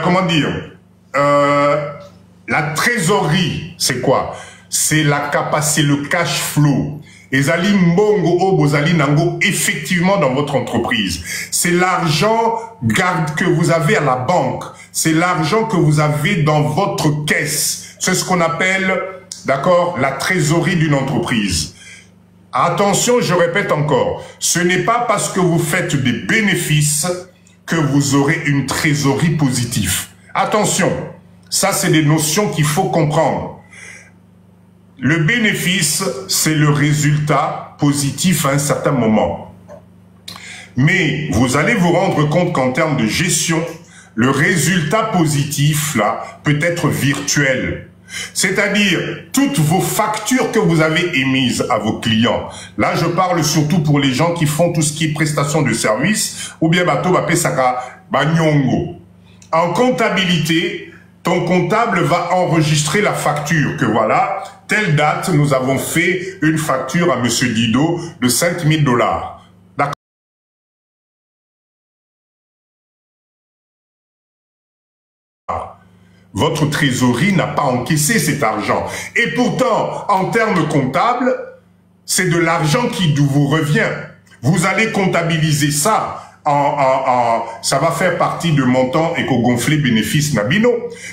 comment dire, la trésorerie, c'est quoi? C'est la capacité, le cash flow. Ezali mbongo o bozali nango effectivement dans votre entreprise. C'est l'argent que vous avez à la banque. C'est l'argent que vous avez dans votre caisse. C'est ce qu'on appelle, d'accord, la trésorerie d'une entreprise. Attention, je répète encore, ce n'est pas parce que vous faites des bénéfices que vous aurez une trésorerie positive. Attention, ça c'est des notions qu'il faut comprendre. Le bénéfice, c'est le résultat positif à un certain moment. Mais vous allez vous rendre compte qu'en termes de gestion, le résultat positif, là, peut être virtuel. C'est-à-dire, toutes vos factures que vous avez émises à vos clients. Là, je parle surtout pour les gens qui font tout ce qui est prestation de service, ou bien bateau, saka, banyongo. En comptabilité, ton comptable va enregistrer la facture que voilà, telle date, nous avons fait une facture à Monsieur Dido de 5 000 $. D'accord. Votre trésorerie n'a pas encaissé cet argent. Et pourtant, en termes comptables, C'est de l'argent qui vous revient. Vous allez comptabiliser ça. Ça va faire partie de montant et qu'on gonfle bénéfice Nabino.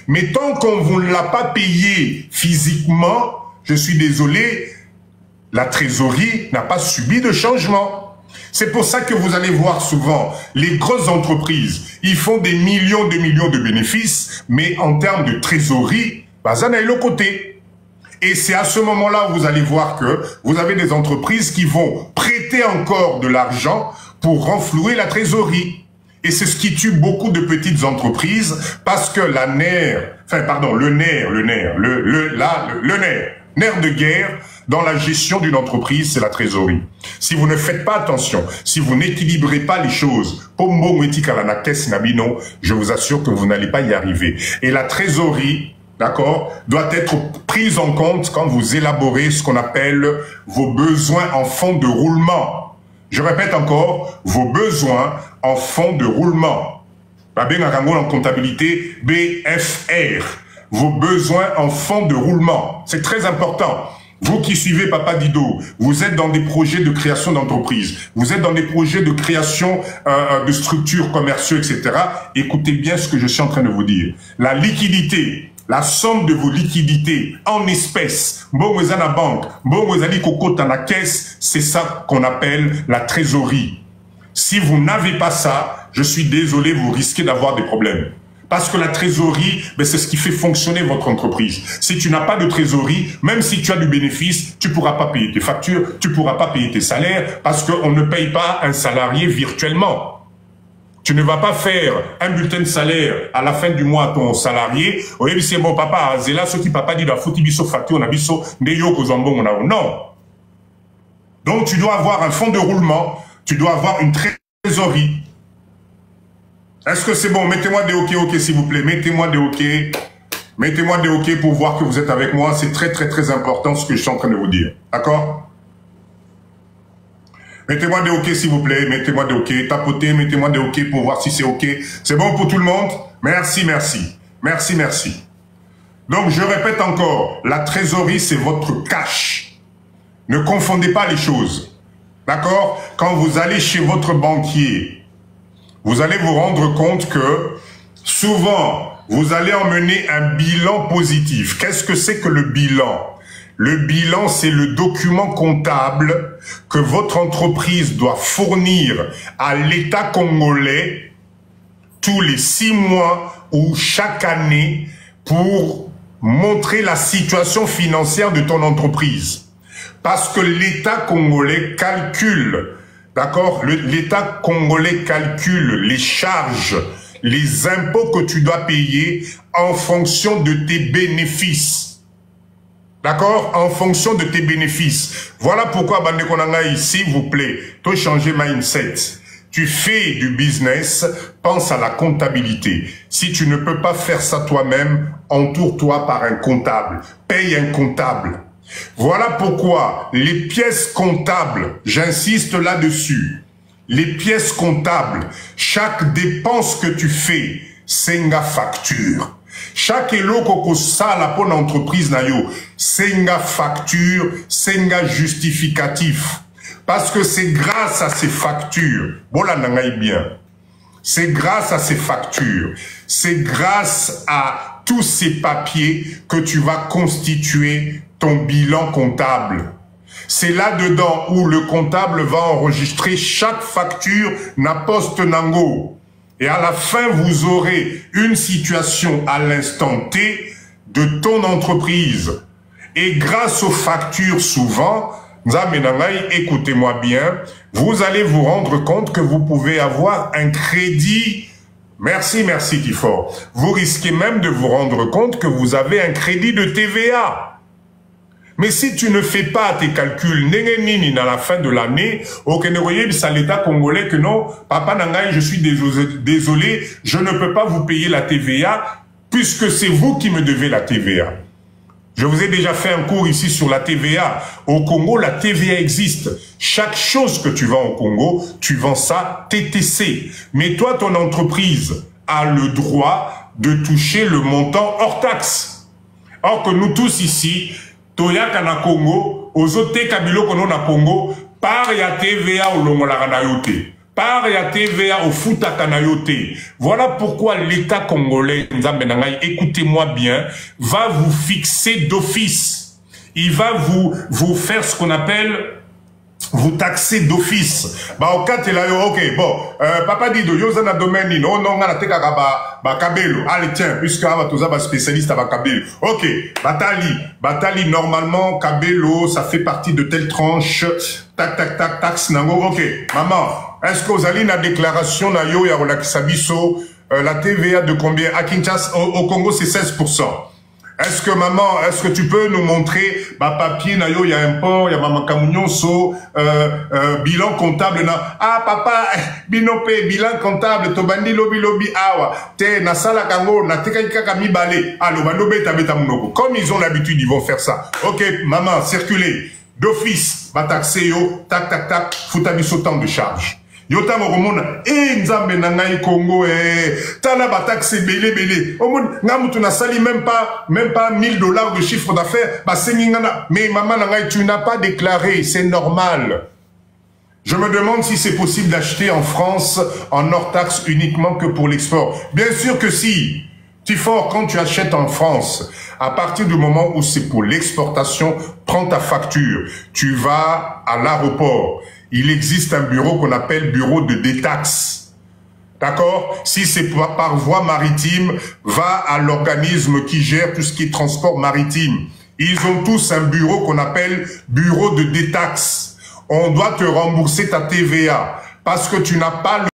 Mais tant qu'on ne vous l'a pas payé physiquement, je suis désolé, la trésorerie n'a pas subi de changement. C'est pour ça que vous allez voir souvent les grosses entreprises, ils font des millions de bénéfices, mais en termes de trésorerie, ça n'est le côté. Et c'est à ce moment-là où vous allez voir que vous avez des entreprises qui vont prêter encore de l'argent pour renflouer la trésorerie. Et c'est ce qui tue beaucoup de petites entreprises parce que le nerf de guerre dans la gestion d'une entreprise, c'est la trésorerie. Si vous ne faites pas attention, si vous n'équilibrez pas les choses, je vous assure que vous n'allez pas y arriver. Et la trésorerie, d'accord, doit être prise en compte quand vous élaborez ce qu'on appelle vos besoins en fonds de roulement. Je répète encore, vos besoins en fonds de roulement. En comptabilité, BFR. Vos besoins en fonds de roulement. C'est très important. Vous qui suivez Papa Dido, vous êtes dans des projets de création d'entreprise, vous êtes dans des projets de création de structures commerciales, etc. Écoutez bien ce que je suis en train de vous dire. La liquidité, la somme de vos liquidités en espèces, la banque, la caisse, c'est ça qu'on appelle la trésorerie. Si vous n'avez pas ça, je suis désolé, vous risquez d'avoir des problèmes. Parce que la trésorerie, c'est ce qui fait fonctionner votre entreprise. Si tu n'as pas de trésorerie, même si tu as du bénéfice, tu ne pourras pas payer tes factures, tu ne pourras pas payer tes salaires, parce qu'on ne paye pas un salarié virtuellement. Tu ne vas pas faire un bulletin de salaire à la fin du mois à ton salarié. Oui, c'est bon, papa, c'est là ce qui papa dit, la foutu biso facture, on a biso, non. Donc, tu dois avoir un fonds de roulement, tu dois avoir une trésorerie. Est-ce que c'est bon? Mettez-moi des OK, s'il vous plaît. Mettez-moi des OK. Mettez-moi des OK pour voir que vous êtes avec moi. C'est très important ce que je suis en train de vous dire. D'accord? Mettez-moi des OK, s'il vous plaît. Mettez-moi des OK. Tapotez, mettez-moi des OK pour voir si c'est OK. C'est bon pour tout le monde? Merci. Donc, je répète encore. La trésorerie, c'est votre cash. Ne confondez pas les choses. D'accord? Quand vous allez chez votre banquier, vous allez vous rendre compte que souvent, vous allez emmener un bilan positif. Qu'est-ce que c'est que le bilan? Le bilan, c'est le document comptable que votre entreprise doit fournir à l'État congolais tous les 6 mois ou chaque année pour montrer la situation financière de ton entreprise. Parce que l'État congolais calcule. D'accord? L'État congolais calcule les charges, les impôts que tu dois payer en fonction de tes bénéfices. D'accord? En fonction de tes bénéfices. Voilà pourquoi, Bande Konanga, s'il vous plaît, tu changer mindset. Tu fais du business, pense à la comptabilité. Si tu ne peux pas faire ça toi-même, entoure-toi par un comptable. Paye un comptable. Voilà pourquoi les pièces comptables, j'insiste là-dessus, les pièces comptables, chaque dépense que tu fais, c'est une facture. Chaque eloko ko sala pour l'entreprise na yo, c'est une facture, c'est un justificatif. Parce que c'est grâce à ces factures, voilà nangai bien. C'est grâce à ces factures, c'est grâce à tous ces papiers que tu vas constituer ton bilan comptable. C'est là-dedans où le comptable va enregistrer chaque facture na poste nango. Et à la fin, vous aurez une situation à l'instant T de ton entreprise. Et grâce aux factures souvent, écoutez-moi bien, vous allez vous rendre compte que vous pouvez avoir un crédit. Merci Tifor. Vous risquez même de vous rendre compte que vous avez un crédit de TVA. Mais si tu ne fais pas tes calculs, à la fin de l'année, ça l'État congolais que non, papa Nangaï, je suis désolé, je ne peux pas vous payer la TVA, puisque c'est vous qui me devez la TVA. Je vous ai déjà fait un cours ici sur la TVA. Au Congo, la TVA existe. Chaque chose que tu vends au Congo, tu vends ça TTC. Mais toi, ton entreprise a le droit de toucher le montant hors taxe. Or que nous tous ici, Toyaka na Congo, ozote kabilo kono na Congo, par ya TVA au longola na yote. Par ya TVA au futa kana yote. Voilà pourquoi l'État congolais, Nzambe Nangai, écoutez-moi bien, va vous fixer d'office. Il va vous faire ce qu'on appelle vous taxez d'office. Bah, au cas, ok, bon, papa Dido, yo zana domaine, non, non, na teka ba kabelo. Allez, tiens, puisque ava toza ba spécialiste à kabelo. Ok, Batali, normalement, kabelo, ça fait partie de telle tranche. Tac, tac, tac, taxe, nango. Ok, maman, est-ce que vous allez la déclaration na yo ya relaxabiso, la TVA de combien? À Kinshasa, au Congo, c'est 16%. Est-ce que maman, est-ce que tu peux nous montrer, bah, papier, na yo, il y a import, il y a maman Kamounionso, bilan comptable, na, ah, papa, binope, bilan comptable, tobandi lobi, awa, te, na sala kango, na teka kaka mi balé, ah, lo bando beta beta munoko. Comme ils ont l'habitude, ils vont faire ça. Ok, maman, circulez, d'office, ba taxé yo, tac, tac, tac, foutabiso temps de charge. Yotango komona nzambe na ngai Congo tala ba taxe belé omona ngamutu na sali même pas $1000 de chiffre d'affaires ba sengingana mais maman na ngai tu n'as pas déclaré, c'est normal. Je me demande si c'est possible d'acheter en France en hors taxe uniquement que pour l'export. Bien sûr que si. Tifor, quand tu achètes en France, à partir du moment où c'est pour l'exportation, prends ta facture, tu vas à l'aéroport. Il existe un bureau qu'on appelle bureau de détaxe. D'accord? Si c'est par voie maritime, va à l'organisme qui gère tout ce qui est transport maritime. Ils ont tous un bureau qu'on appelle bureau de détaxe. On doit te rembourser ta TVA parce que tu n'as pas le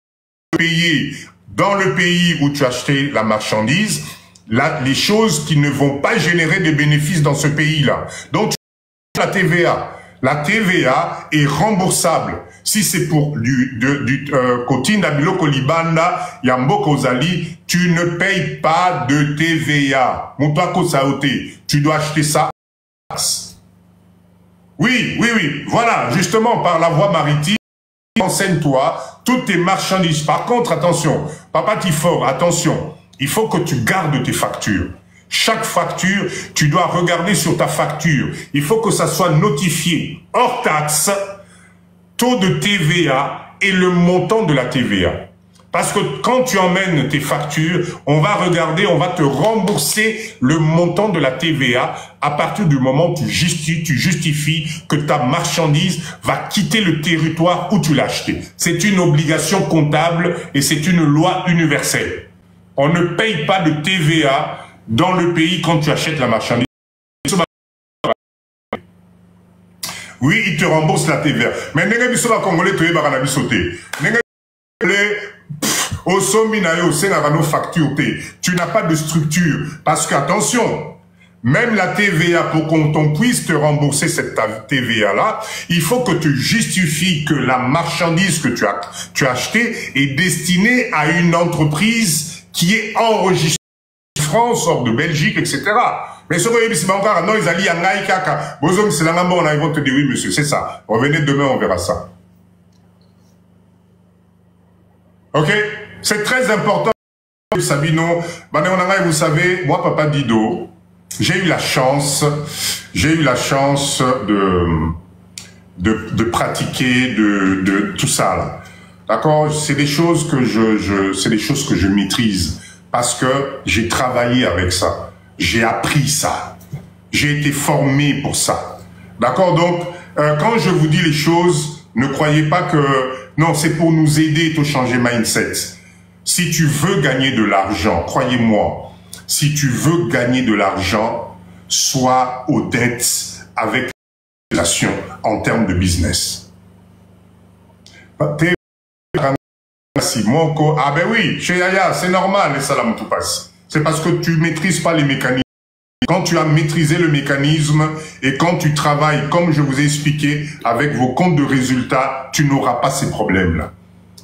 payer dans le pays où tu as acheté la marchandise, là, les choses qui ne vont pas générer de bénéfices dans ce pays-là. Donc, tu as la TVA. La TVA est remboursable. Si c'est pour du Kotine Nabilo Kolibanda, Yambo Kozali, tu ne payes pas de TVA. Moutako Saoté, tu dois acheter ça. Oui. Voilà, justement, par la voie maritime, enseigne-toi toutes tes marchandises. Par contre, attention, Papa Tifor, attention, il faut que tu gardes tes factures. Chaque facture, tu dois regarder sur ta facture. Il faut que ça soit notifié hors taxe, taux de TVA et le montant de la TVA. Parce que quand tu emmènes tes factures, on va regarder, on va te rembourser le montant de la TVA à partir du moment où tu justifies que ta marchandise va quitter le territoire où tu l'as acheté. C'est une obligation comptable et c'est une loi universelle. On ne paye pas de TVA dans le pays quand tu achètes la marchandise. Oui, il te rembourse la TVA. Mais Congolais, tu n'as pas de structure. Parce qu'attention, même la TVA, pour qu'on puisse te rembourser cette TVA-là, il faut que tu justifies que la marchandise que tu as achetée est destinée à une entreprise qui est enregistrée en France, hors de Belgique, etc. Mais ce que c'est encore non, ils allaient à Naïkaka. Ils vont te dire oui, monsieur, c'est ça. Revenez demain, on verra ça. Ok? C'est très important, Sabino. Vous savez, moi, Papa Dido, j'ai eu la chance de pratiquer de tout ça, là. D'accord? C'est des choses que je maîtrise parce que j'ai travaillé avec ça. J'ai appris ça. J'ai été formé pour ça. D'accord? Donc, quand je vous dis les choses, ne croyez pas que non, c'est pour nous aider à changer mindset. Si tu veux gagner de l'argent, croyez-moi, si tu veux gagner de l'argent, sois honnête avec la relation en termes de business. Ah ben oui, chez Yaya, c'est normal, les salam tout passe. C'est parce que tu maîtrises pas les mécanismes. Quand tu as maîtrisé le mécanisme et quand tu travailles, comme je vous ai expliqué, avec vos comptes de résultats, tu n'auras pas ces problèmes-là.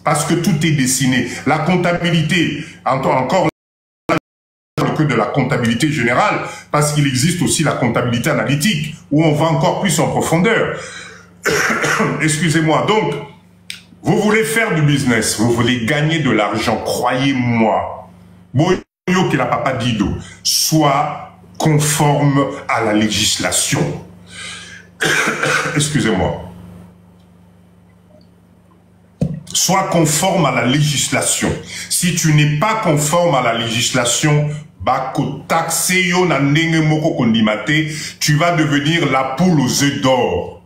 Parce que tout est dessiné. La comptabilité, encore que de la comptabilité générale, parce qu'il existe aussi la comptabilité analytique, où on va encore plus en profondeur. Excusez-moi. Donc, vous voulez faire du business, vous voulez gagner de l'argent, croyez-moi. Boyo qui la Papa Dido, soit conforme à la législation. excusez-moi, sois conforme à la législation. Si tu n'es pas conforme à la législation, tu vas devenir la poule aux œufs d'or.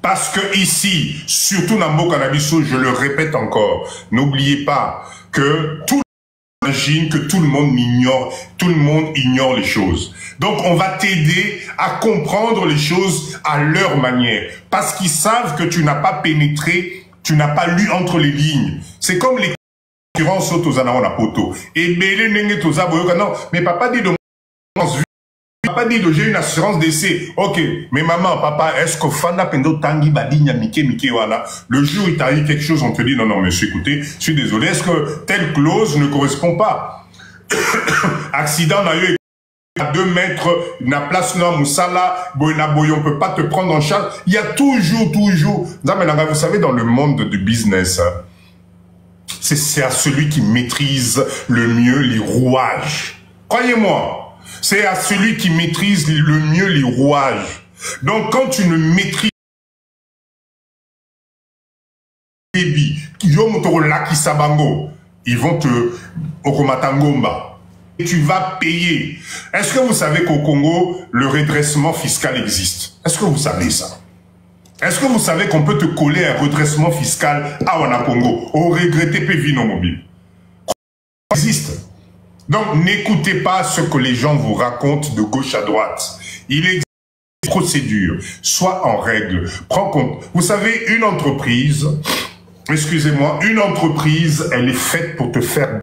Parce que ici, surtout dans Mboka Nabiso, je le répète encore, n'oubliez pas que tout imagine que tout le monde ignore les choses. Donc on va t'aider à comprendre les choses à leur manière. Parce qu'ils savent que tu n'as pas pénétré, tu n'as pas lu entre les lignes. C'est comme les assurances autozana na poto. Et belé nenge toza boyoka non, mais papa dit de papa dit de j'ai une assurance d'essai. OK, mais maman, papa, est-ce que fanda pendo tangi badinya mike wala. Le jour où il t'arrive quelque chose, on te dit non non monsieur, écoutez, je suis désolé, est-ce que telle clause ne correspond pas? Accident n'a eu à 2 mètres, na place na moussala, on peut pas te prendre en charge. Il y a toujours, vous savez, dans le monde du business, c'est à celui qui maîtrise le mieux les rouages. Croyez-moi, c'est à celui qui maîtrise le mieux les rouages. Donc, quand tu ne maîtrises ils vont te Okomatangomba. Et tu vas payer. Est-ce que vous savez qu'au Congo, le redressement fiscal existe? Est-ce que vous savez ça? Est-ce que vous savez qu'on peut te coller un redressement fiscal à Wana Congo? Au regretté Pévino Mobile. Ça existe. Donc, n'écoutez pas ce que les gens vous racontent de gauche à droite. Il existe des procédures. Sois en règle. Prends compte. Vous savez, une entreprise, excusez-moi, une entreprise, elle est faite pour te faire